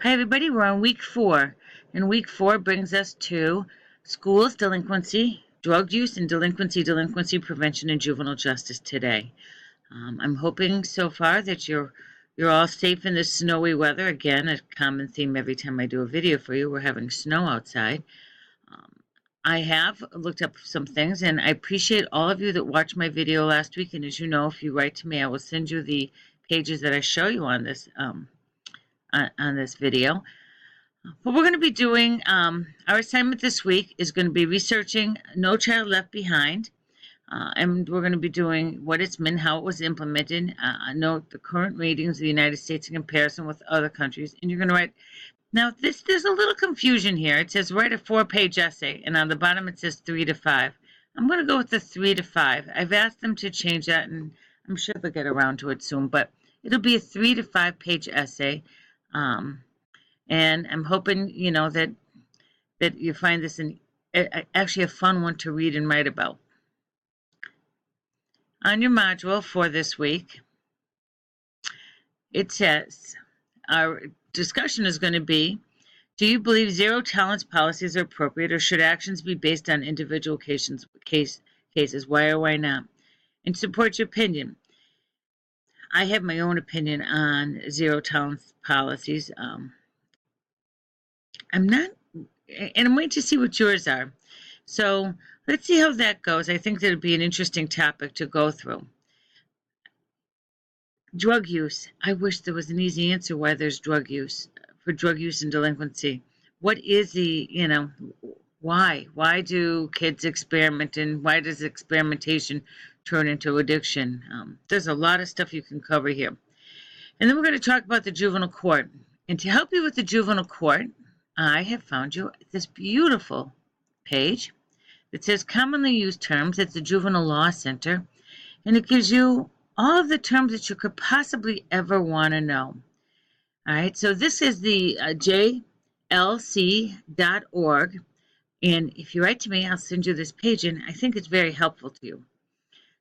Hi, everybody. We're on week 4, and week 4 brings us to schools, delinquency, drug use, and delinquency prevention, and juvenile justice today. I'm hoping so far that you're all safe in this snowy weather. Again, a common theme every time I do a video for you. We're having snow outside. I have looked up some things, and I appreciate all of you that watched my video last week. And as you know, if you write to me, I will send you the pages that I show you on this video. What we're going to be doing, our assignment this week is going to be researching No Child Left Behind, and we're going to be doing what it's meant, how it was implemented, note the current ratings of the United States in comparison with other countries, and you're going to write. Now, there's a little confusion here. It says write a 4-page essay, and on the bottom it says 3 to 5. I'm going to go with the 3 to 5. I've asked them to change that, and I'm sure they'll get around to it soon, but it'll be a 3 to 5-page essay. And I'm hoping, that you find this actually a fun one to read and write about. On your module for this week, it says, our discussion is going to be, do you believe zero tolerance policies are appropriate, or should actions be based on individual cases? Why or why not? And support your opinion. I have my own opinion on zero tolerance policies. I'm waiting to see what yours are. So let's see how that goes. I think that'll be an interesting topic to go through. Drug use. I wish there was an easy answer why there's drug use, for drug use and delinquency. What is why? Why do kids experiment, and why does experimentation turn into addiction? There's a lot of stuff you can cover here. And then we're going to talk about the juvenile court. And to help you with the juvenile court, I have found you this beautiful page that says commonly used terms at the Juvenile Law Center, and it gives you all of the terms that you could possibly ever want to know. All right, so this is the jlc.org, and if you write to me, I'll send you this page, and I think it's very helpful to you.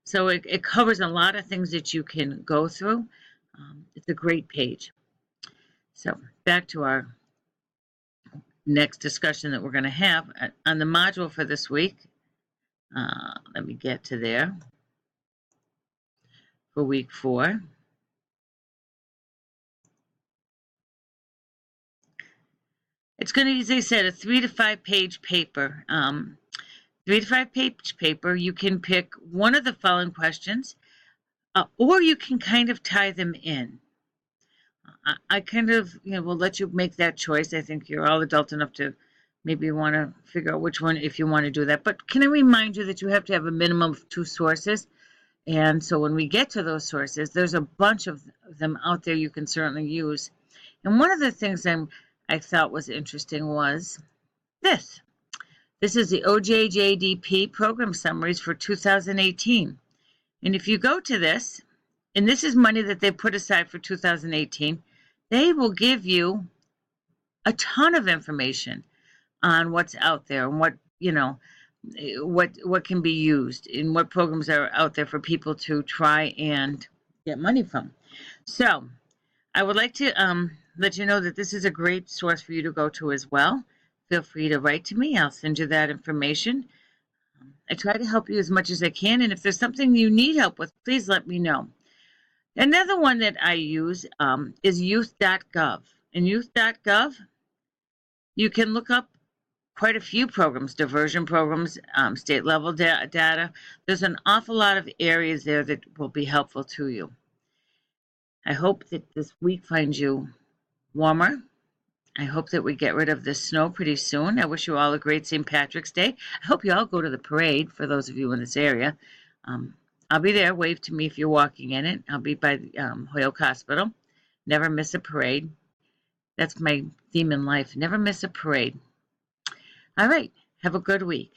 So it covers a lot of things that you can go through. It's a great page. So back to our next discussion that we're going to have on the module for this week. Let me get to there for week 4. It's going to be, as I said, a 3 to 5 page paper. 3 to 5 page paper. You can pick one of the following questions, or you can kind of tie them in. I kind of, will let you make that choice. I think you're all adult enough to maybe want to figure out which one if you want to do that. But can I remind you that you have to have a minimum of 2 sources? And so when we get to those sources, there's a bunch of them out there you can certainly use. And one of the things I thought was interesting was this. This is the OJJDP program summaries for 2018. And if you go to this, and this is money that they put aside for 2018, they will give you a ton of information on what's out there and what can be used and what programs are out there for people to try and get money from. So I would like to let you know that this is a great source for you to go to as well. Feel free to write to me. I'll send you that information. I try to help you as much as I can, and if there's something you need help with, please let me know. Another one that I use is youth.gov. In youth.gov, you can look up quite a few programs, diversion programs, state-level data. There's an awful lot of areas there that will be helpful to you. I hope that this week finds you warmer. I hope that we get rid of this snow pretty soon. I wish you all a great St. Patrick's Day. I hope you all go to the parade, for those of you in this area. I'll be there. Wave to me if you're walking in it. I'll be by the Holyoke Hospital. Never miss a parade. That's my theme in life. Never miss a parade. All right. Have a good week.